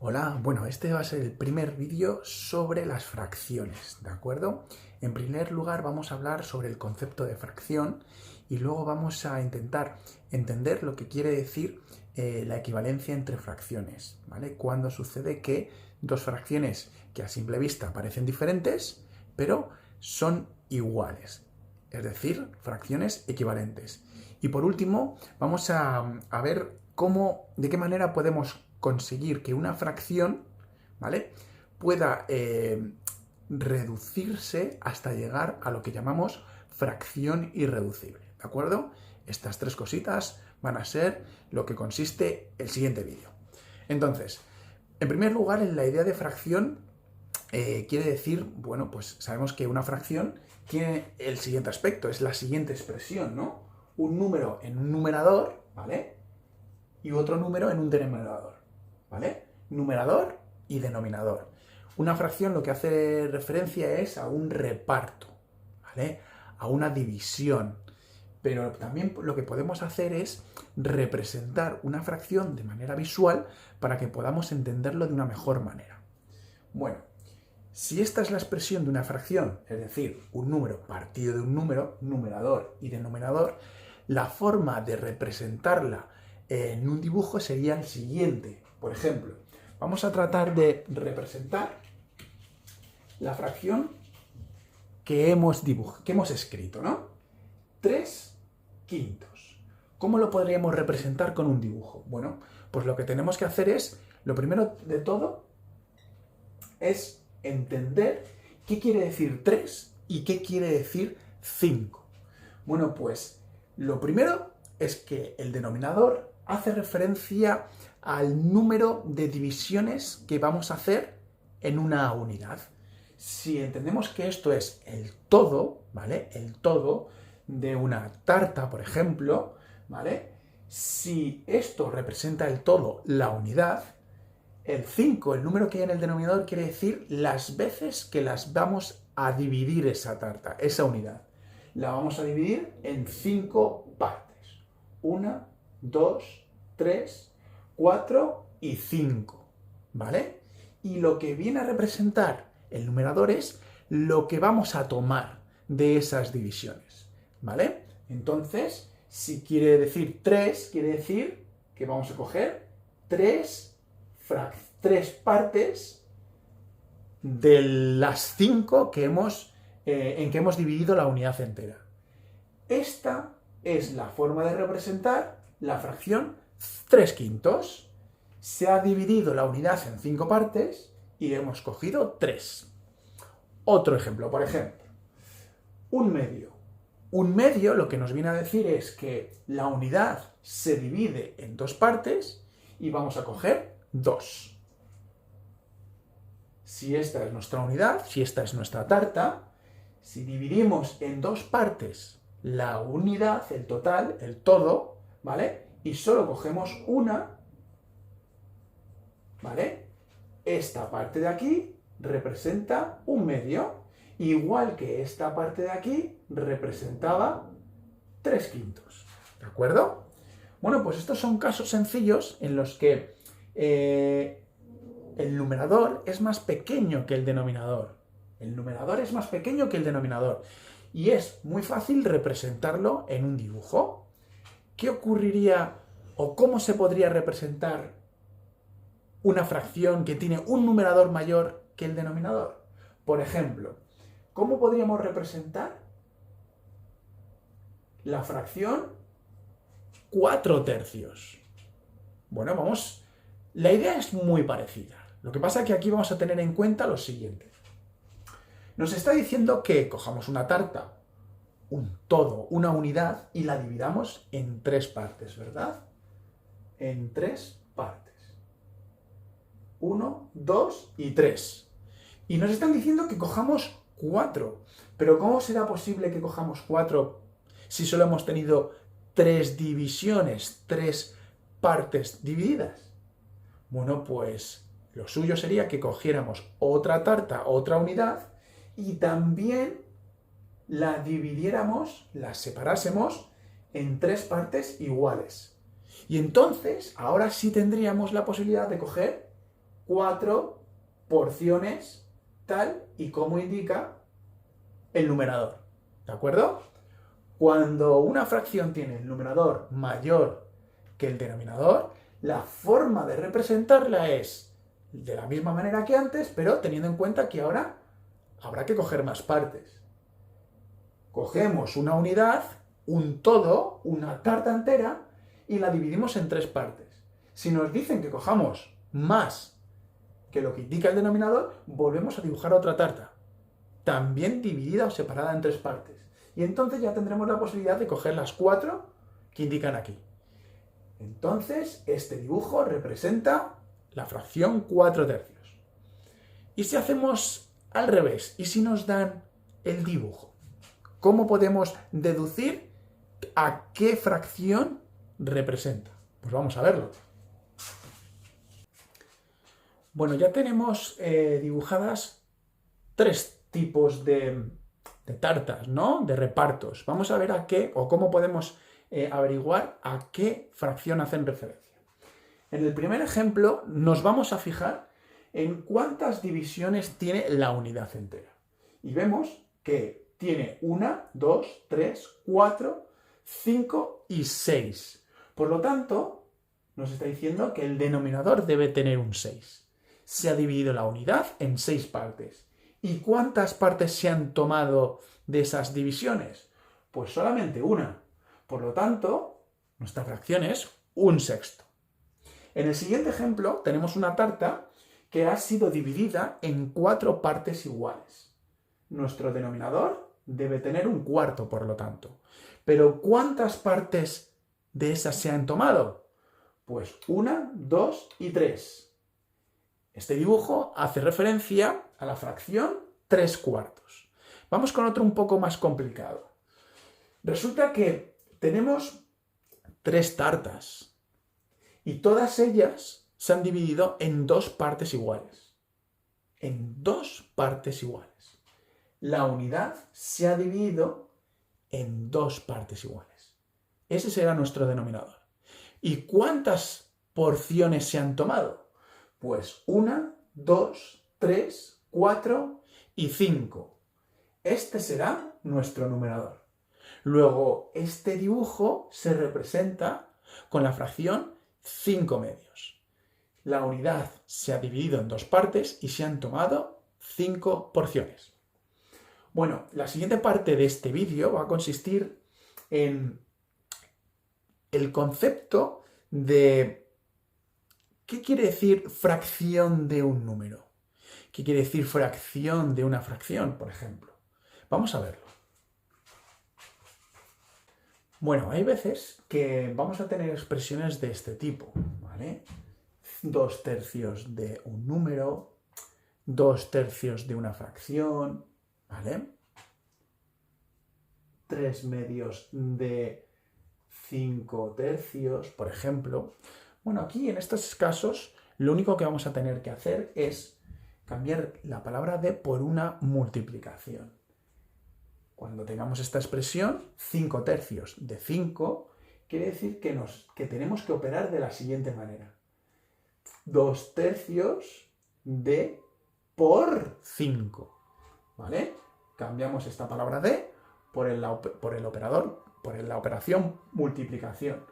Hola, bueno, este va a ser el primer vídeo sobre las fracciones, ¿de acuerdo? En primer lugar vamos a hablar sobre el concepto de fracción y luego vamos a intentar entender lo que quiere decir la equivalencia entre fracciones, ¿vale? Cuando sucede que dos fracciones que a simple vista parecen diferentes, pero son iguales, es decir, fracciones equivalentes. Y por último, vamos a ver de qué manera podemos conseguir que una fracción, ¿vale?, pueda reducirse hasta llegar a lo que llamamos fracción irreducible, ¿de acuerdo? Estas tres cositas van a ser lo que consiste el siguiente vídeo. Entonces, en primer lugar, en la idea de fracción quiere decir, bueno, pues sabemos que una fracción tiene el siguiente aspecto, es la siguiente expresión, ¿no? Un número en un numerador, ¿vale?, y otro número en un denominador, ¿vale? Numerador y denominador. Una fracción lo que hace referencia es a un reparto, ¿vale?, a una división. Pero también lo que podemos hacer es representar una fracción de manera visual para que podamos entenderlo de una mejor manera. Bueno, si esta es la expresión de una fracción, es decir, un número partido de un número, numerador y denominador, la forma de representarla en un dibujo sería el siguiente. Por ejemplo, vamos a tratar de representar la fracción que hemos escrito, ¿no? 3/5. ¿Cómo lo podríamos representar con un dibujo? Bueno, pues lo que tenemos que hacer es, lo primero de todo, es entender qué quiere decir 3 y qué quiere decir 5. Bueno, pues lo primero es que el denominador hace referencia al número de divisiones que vamos a hacer en una unidad. Si entendemos que esto es el todo, ¿vale?, el todo de una tarta, por ejemplo, ¿vale?, si esto representa el todo, la unidad, el 5, el número que hay en el denominador, quiere decir las veces que las vamos a dividir esa tarta, esa unidad. La vamos a dividir en 5 partes. 1, 2, 3, 4 y 5, ¿vale? Y lo que viene a representar el numerador es lo que vamos a tomar de esas divisiones, ¿vale? Entonces, si quiere decir 3, quiere decir que vamos a coger 3 partes de las 5 en que hemos dividido la unidad entera. Esta es la forma de representar la fracción 3/5. Se ha dividido la unidad en 5 partes y hemos cogido 3. Otro ejemplo, por ejemplo, un medio. Un medio lo que nos viene a decir es que la unidad se divide en 2 partes y vamos a coger 2. Si esta es nuestra unidad, si esta es nuestra tarta, si dividimos en 2 partes la unidad, el total, el todo, ¿vale?, y solo cogemos una, ¿vale?, esta parte de aquí representa un medio, igual que esta parte de aquí representaba 3/5, ¿de acuerdo? Bueno, pues estos son casos sencillos en los que el numerador es más pequeño que el denominador. El numerador es más pequeño que el denominador. Y es muy fácil representarlo en un dibujo. ¿Qué ocurriría o cómo se podría representar una fracción que tiene un numerador mayor que el denominador? Por ejemplo, ¿cómo podríamos representar la fracción 4/3? Bueno, la idea es muy parecida. Lo que pasa es que aquí vamos a tener en cuenta lo siguiente. Nos está diciendo que cojamos una tarta, un todo, una unidad, y la dividamos en 3 partes, ¿verdad? En 3 partes. 1, 2 y 3. Y nos están diciendo que cojamos 4. Pero ¿cómo será posible que cojamos 4 si solo hemos tenido 3 divisiones, 3 partes divididas? Bueno, pues lo suyo sería que cogiéramos otra tarta, otra unidad, y también la dividiéramos, la separásemos en 3 partes iguales. Y entonces, ahora sí tendríamos la posibilidad de coger 4 porciones tal y como indica el numerador. ¿De acuerdo? Cuando una fracción tiene el numerador mayor que el denominador, la forma de representarla es de la misma manera que antes, pero teniendo en cuenta que ahora habrá que coger más partes. Cogemos una unidad, un todo, una tarta entera, y la dividimos en 3 partes. Si nos dicen que cojamos más que lo que indica el denominador, volvemos a dibujar otra tarta, también dividida o separada en 3 partes. Y entonces ya tendremos la posibilidad de coger las 4 que indican aquí. Entonces, este dibujo representa la fracción 4 tercios. ¿Y si hacemos al revés? ¿Y si nos dan el dibujo? ¿Cómo podemos deducir a qué fracción representa? Pues vamos a verlo. Bueno, ya tenemos dibujadas 3 tipos de tartas, ¿no? De repartos. Vamos a ver a qué o cómo podemos averiguar a qué fracción hacen referencia. En el primer ejemplo nos vamos a fijar en cuántas divisiones tiene la unidad entera. Y vemos que tiene 1, 2, 3, 4, 5 y 6. Por lo tanto, nos está diciendo que el denominador debe tener un 6. Se ha dividido la unidad en 6 partes. ¿Y cuántas partes se han tomado de esas divisiones? Pues solamente una. Por lo tanto, nuestra fracción es 1/6. En el siguiente ejemplo tenemos una tarta que ha sido dividida en 4 partes iguales. Nuestro denominador debe tener 1/4, por lo tanto. Pero ¿cuántas partes de esas se han tomado? Pues 1, 2 y 3. Este dibujo hace referencia a la fracción 3/4. Vamos con otro un poco más complicado. Resulta que tenemos 3 tartas y todas ellas se han dividido en 2 partes iguales. En 2 partes iguales. La unidad se ha dividido en 2 partes iguales. Ese será nuestro denominador. ¿Y cuántas porciones se han tomado? Pues 1, 2, 3, 4 y 5. Este será nuestro numerador. Luego, este dibujo se representa con la fracción 5/2. La unidad se ha dividido en 2 partes y se han tomado 5 porciones. Bueno, la siguiente parte de este vídeo va a consistir en el concepto de ¿qué quiere decir fracción de un número? ¿Qué quiere decir fracción de una fracción, por ejemplo? Vamos a verlo. Bueno, hay veces que vamos a tener expresiones de este tipo, ¿vale? 2 tercios de un número, 2 tercios de una fracción, ¿vale? 3/2 de 5 tercios, por ejemplo. Bueno, aquí en estos casos lo único que vamos a tener que hacer es cambiar la palabra de por una multiplicación. Cuando tengamos esta expresión, 5 tercios de 5, quiere decir que tenemos que operar de la siguiente manera. 2 tercios de por 5, ¿vale? Cambiamos esta palabra de por el operador, por la operación multiplicación.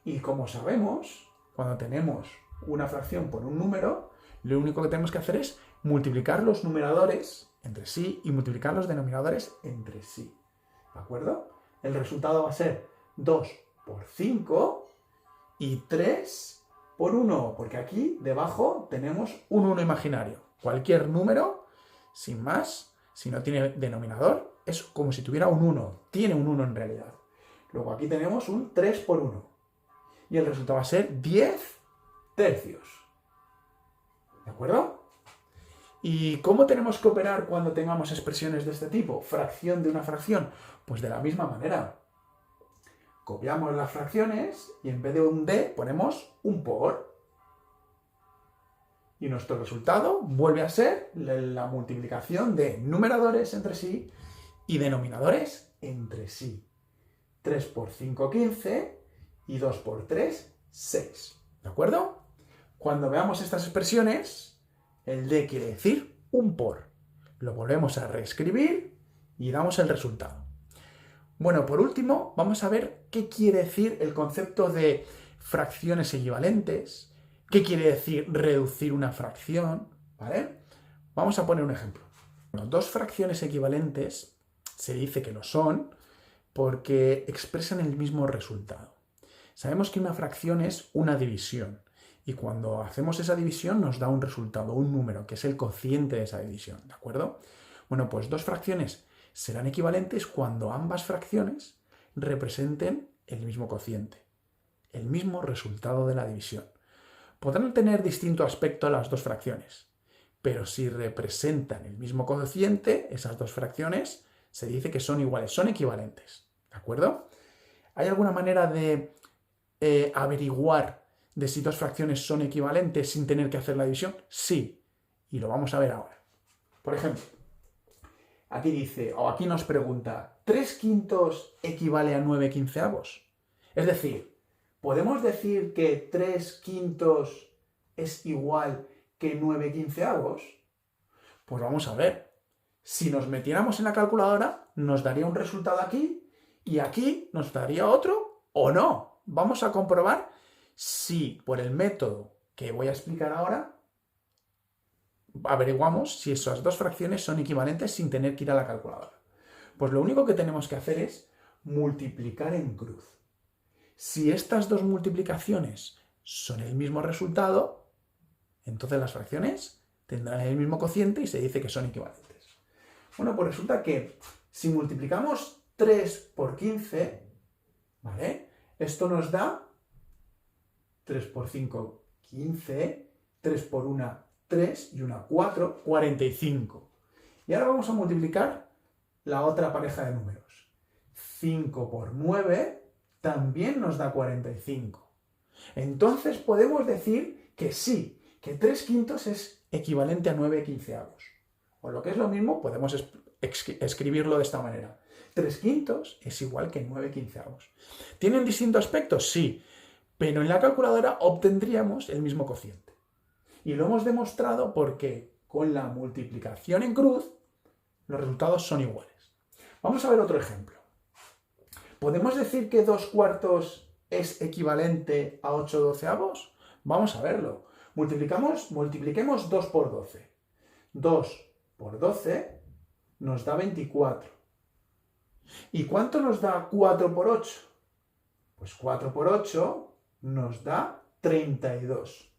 Y como sabemos, cuando tenemos una fracción por un número, lo único que tenemos que hacer es multiplicar los numeradores entre sí y multiplicar los denominadores entre sí. ¿De acuerdo? El resultado va a ser 2 por 5 y 3 por 1, porque aquí debajo tenemos un 1 imaginario. Cualquier número, sin más, si no tiene denominador, es como si tuviera un 1. Tiene un 1 en realidad. Luego aquí tenemos un 3 por 1. Y el resultado va a ser 10 tercios. ¿De acuerdo? ¿Y cómo tenemos que operar cuando tengamos expresiones de este tipo? Fracción de una fracción. Pues de la misma manera. Copiamos las fracciones y en vez de un de ponemos un por. Y nuestro resultado vuelve a ser la multiplicación de numeradores entre sí y denominadores entre sí. 3 por 5, 15 y 2 por 3, 6. ¿De acuerdo? Cuando veamos estas expresiones, el D quiere decir un por. Lo volvemos a reescribir y damos el resultado. Bueno, por último, vamos a ver qué quiere decir el concepto de fracciones equivalentes, qué quiere decir reducir una fracción, ¿vale? Vamos a poner un ejemplo. Bueno, dos fracciones equivalentes se dice que lo son porque expresan el mismo resultado. Sabemos que una fracción es una división y cuando hacemos esa división nos da un resultado, un número, que es el cociente de esa división, ¿de acuerdo? Bueno, pues dos fracciones serán equivalentes cuando ambas fracciones representen el mismo cociente, el mismo resultado de la división. Podrán tener distinto aspecto las dos fracciones, pero si representan el mismo cociente, esas dos fracciones se dice que son iguales, son equivalentes, ¿de acuerdo? ¿Hay alguna manera de averiguar de si dos fracciones son equivalentes sin tener que hacer la división? Sí, y lo vamos a ver ahora. Por ejemplo, aquí dice, o aquí nos pregunta, ¿3 quintos equivale a 9 quinceavos? Es decir, ¿podemos decir que 3 quintos es igual que 9 quinceavos? Pues vamos a ver. Si nos metiéramos en la calculadora, nos daría un resultado aquí y aquí nos daría otro o no. Vamos a comprobar si por el método que voy a explicar ahora averiguamos si esas dos fracciones son equivalentes sin tener que ir a la calculadora. Pues lo único que tenemos que hacer es multiplicar en cruz. Si estas dos multiplicaciones son el mismo resultado, entonces las fracciones tendrán el mismo cociente y se dice que son equivalentes. Bueno, pues resulta que si multiplicamos 3 por 15, ¿vale? Esto nos da 3 por 5, 15, 3 por 1, 3 y 1, 4, 45. Y ahora vamos a multiplicar la otra pareja de números. 5 por 9 también nos da 45. Entonces podemos decir que sí, que 3 quintos es equivalente a 9 quinceavos. O lo que es lo mismo, podemos escribirlo de esta manera. 3 quintos es igual que 9 quinceavos. ¿Tienen distintos aspectos? Sí, pero en la calculadora obtendríamos el mismo cociente. Y lo hemos demostrado porque con la multiplicación en cruz los resultados son iguales. Vamos a ver otro ejemplo. ¿Podemos decir que 2 cuartos es equivalente a 8 doceavos? Vamos a verlo. Multipliquemos 2 por 12. 2 por 12 nos da 24. ¿Y cuánto nos da 4 por 8? Pues 4 por 8 nos da 32.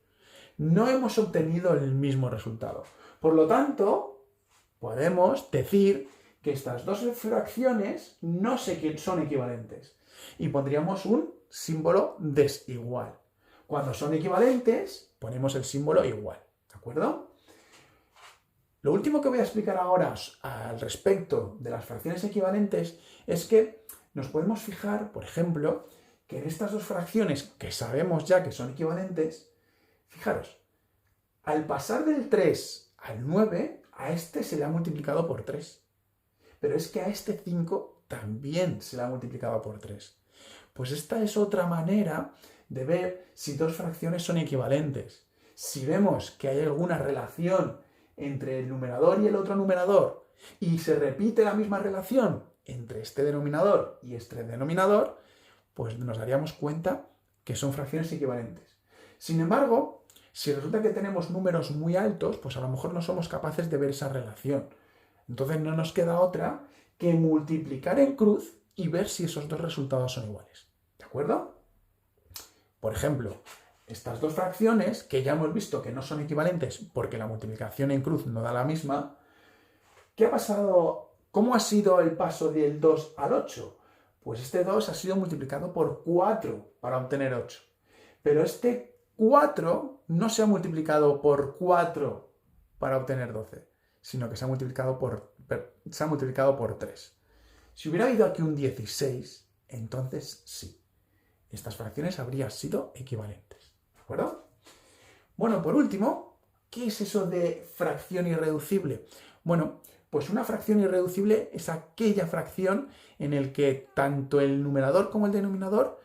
No hemos obtenido el mismo resultado. Por lo tanto, podemos decir que estas dos fracciones no son equivalentes. Y pondríamos un símbolo desigual. Cuando son equivalentes, ponemos el símbolo igual. ¿De acuerdo? Lo último que voy a explicar ahora al respecto de las fracciones equivalentes es que nos podemos fijar, por ejemplo, que en estas dos fracciones que sabemos ya que son equivalentes, fijaros, al pasar del 3 al 9, a este se le ha multiplicado por 3. Pero es que a este 5 también se le ha multiplicado por 3. Pues esta es otra manera de ver si dos fracciones son equivalentes. Si vemos que hay alguna relación entre el numerador y el otro numerador y se repite la misma relación entre este denominador y este denominador, pues nos daríamos cuenta que son fracciones equivalentes. Sin embargo, si resulta que tenemos números muy altos, pues a lo mejor no somos capaces de ver esa relación. Entonces no nos queda otra que multiplicar en cruz y ver si esos dos resultados son iguales. ¿De acuerdo? Por ejemplo, estas dos fracciones, que ya hemos visto que no son equivalentes porque la multiplicación en cruz no da la misma, ¿qué ha pasado? ¿Cómo ha sido el paso del 2 al 8? Pues este 2 ha sido multiplicado por 4 para obtener 8. Pero este 4 no se ha multiplicado por 4 para obtener 12, sino que se ha multiplicado por 3. Si hubiera habido aquí un 16, entonces sí, estas fracciones habrían sido equivalentes. ¿De acuerdo? Bueno, por último, ¿qué es eso de fracción irreducible? Bueno, pues una fracción irreducible es aquella fracción en la que tanto el numerador como el denominador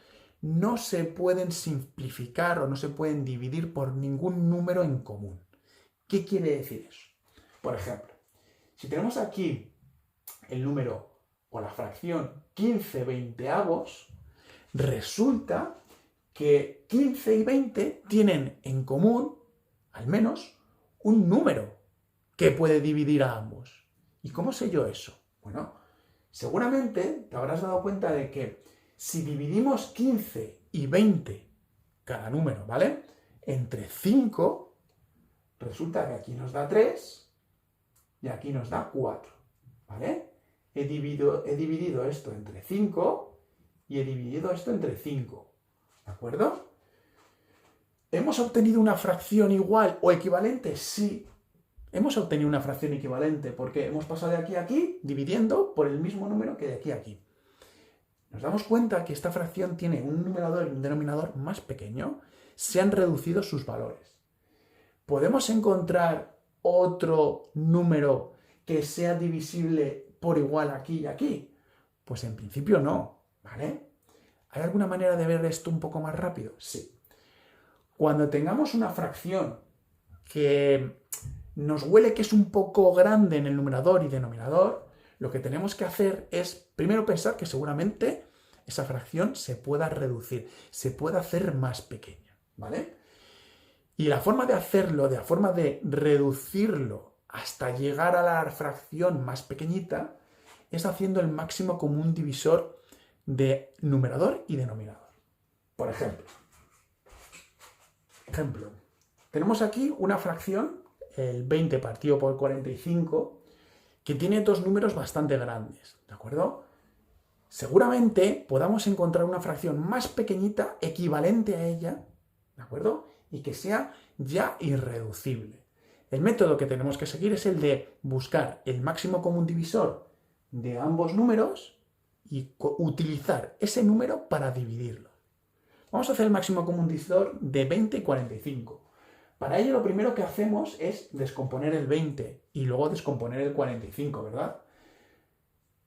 no se pueden simplificar o no se pueden dividir por ningún número en común. ¿Qué quiere decir eso? Por ejemplo, si tenemos aquí el número o la fracción 15/20, resulta que 15 y 20 tienen en común, al menos, un número que puede dividir a ambos. ¿Y cómo sé yo eso? Bueno, seguramente te habrás dado cuenta de que si dividimos 15 y 20, cada número, ¿vale?, entre 5, resulta que aquí nos da 3 y aquí nos da 4, ¿vale? He dividido esto entre 5 y he dividido esto entre 5, ¿de acuerdo? ¿Hemos obtenido una fracción igual o equivalente? Sí, hemos obtenido una fracción equivalente porque hemos pasado de aquí a aquí dividiendo por el mismo número que de aquí a aquí. Nos damos cuenta que esta fracción tiene un numerador y un denominador más pequeño. Se han reducido sus valores. ¿Podemos encontrar otro número que sea divisible por igual aquí y aquí? Pues en principio no, ¿vale? ¿Hay alguna manera de ver esto un poco más rápido? Sí. Cuando tengamos una fracción que nos huele que es un poco grande en el numerador y denominador, lo que tenemos que hacer es primero pensar que seguramente esa fracción se pueda reducir, se pueda hacer más pequeña, ¿vale? Y la forma de hacerlo, la forma de reducirlo hasta llegar a la fracción más pequeñita, es haciendo el máximo común divisor de numerador y denominador. Por ejemplo, tenemos aquí una fracción, el 20 partido por 45, que tiene dos números bastante grandes, ¿de acuerdo? Seguramente podamos encontrar una fracción más pequeñita, equivalente a ella, ¿de acuerdo?, y que sea ya irreducible. El método que tenemos que seguir es el de buscar el máximo común divisor de ambos números y utilizar ese número para dividirlo. Vamos a hacer el máximo común divisor de 20 y 45. Para ello lo primero que hacemos es descomponer el 20 y luego descomponer el 45, ¿verdad?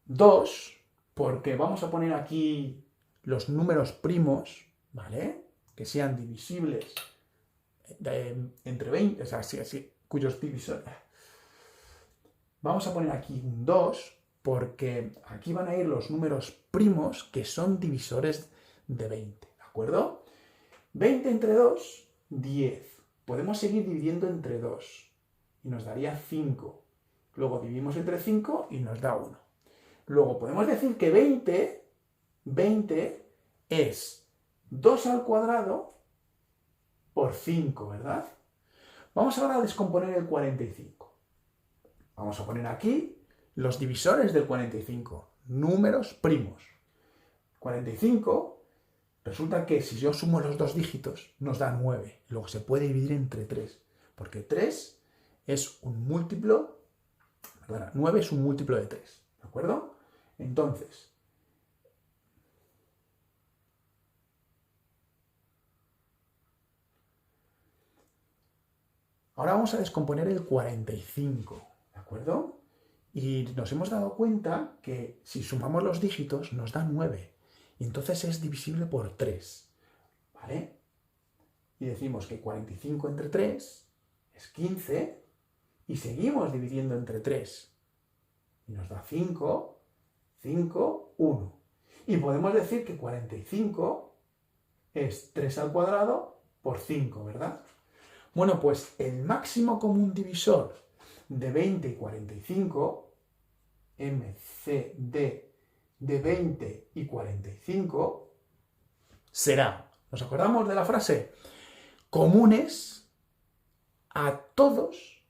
2, porque vamos a poner aquí los números primos, ¿vale?, que sean divisibles entre 20, o sea, cuyos divisores. Vamos a poner aquí un 2, porque aquí van a ir los números primos que son divisores de 20, ¿de acuerdo? 20 entre 2, 10. Podemos seguir dividiendo entre 2 y nos daría 5. Luego dividimos entre 5 y nos da 1. Luego podemos decir que 20 es 2 al cuadrado por 5, ¿verdad? Vamos ahora a descomponer el 45. Vamos a poner aquí los divisores del 45, números primos. 45, resulta que si yo sumo los dos dígitos nos da 9. Luego se puede dividir entre 3, porque 3 es un múltiplo, perdona, 9 es un múltiplo de 3, ¿de acuerdo? Entonces, ahora vamos a descomponer el 45, ¿de acuerdo? Y nos hemos dado cuenta que si sumamos los dígitos nos da 9. Y entonces es divisible por 3, ¿vale? Y decimos que 45 entre 3 es 15 y seguimos dividiendo entre 3. Y nos da 5, 5, 1. Y podemos decir que 45 es 3 al cuadrado por 5, ¿verdad? Bueno, pues el máximo común divisor de 20 y 45, MCD de 20 y 45, será, ¿nos acordamos de la frase? Comunes a todos,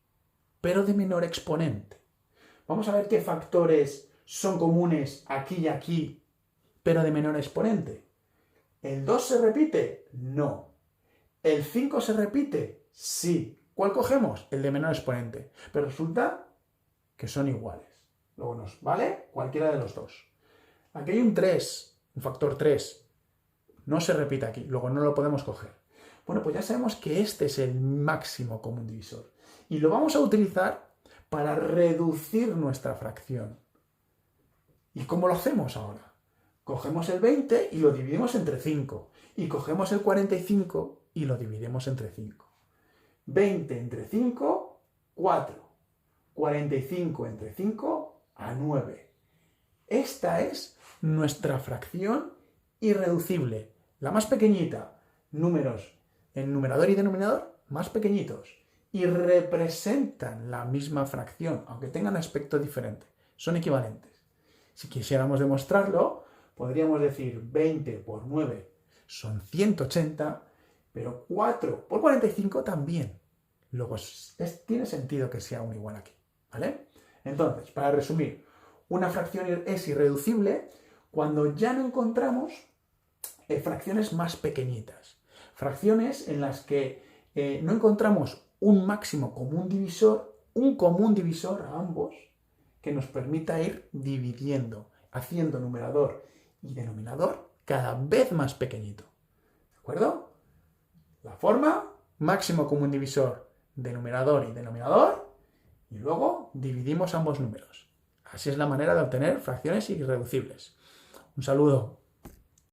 pero de menor exponente. Vamos a ver qué factores son comunes aquí y aquí, pero de menor exponente. ¿El 2 se repite? No. ¿El 5 se repite? Sí. ¿Cuál cogemos? El de menor exponente. Pero resulta que son iguales. Luego nos vale cualquiera de los dos. Aquí hay un 3, un factor 3. No se repite aquí, luego no lo podemos coger. Bueno, pues ya sabemos que este es el máximo común divisor. Y lo vamos a utilizar para reducir nuestra fracción. ¿Y cómo lo hacemos ahora? Cogemos el 20 y lo dividimos entre 5. Y cogemos el 45 y lo dividimos entre 5. 20 entre 5, 4. 45 entre 5, a 9. Esta es nuestra fracción irreducible, la más pequeñita. Números en numerador y denominador más pequeñitos y representan la misma fracción, aunque tengan aspecto diferente. Son equivalentes. Si quisiéramos demostrarlo, podríamos decir 20 por 9 son 180, pero 4 por 45 también. Luego tiene sentido que sea un igual aquí, ¿vale? Entonces, para resumir, una fracción es irreducible cuando ya no encontramos fracciones más pequeñitas. Fracciones en las que no encontramos un máximo común divisor a ambos que nos permita ir dividiendo, haciendo numerador y denominador cada vez más pequeñito. ¿De acuerdo? La forma, máximo común divisor de numerador y denominador, y luego dividimos ambos números. Así es la manera de obtener fracciones irreducibles. Un saludo.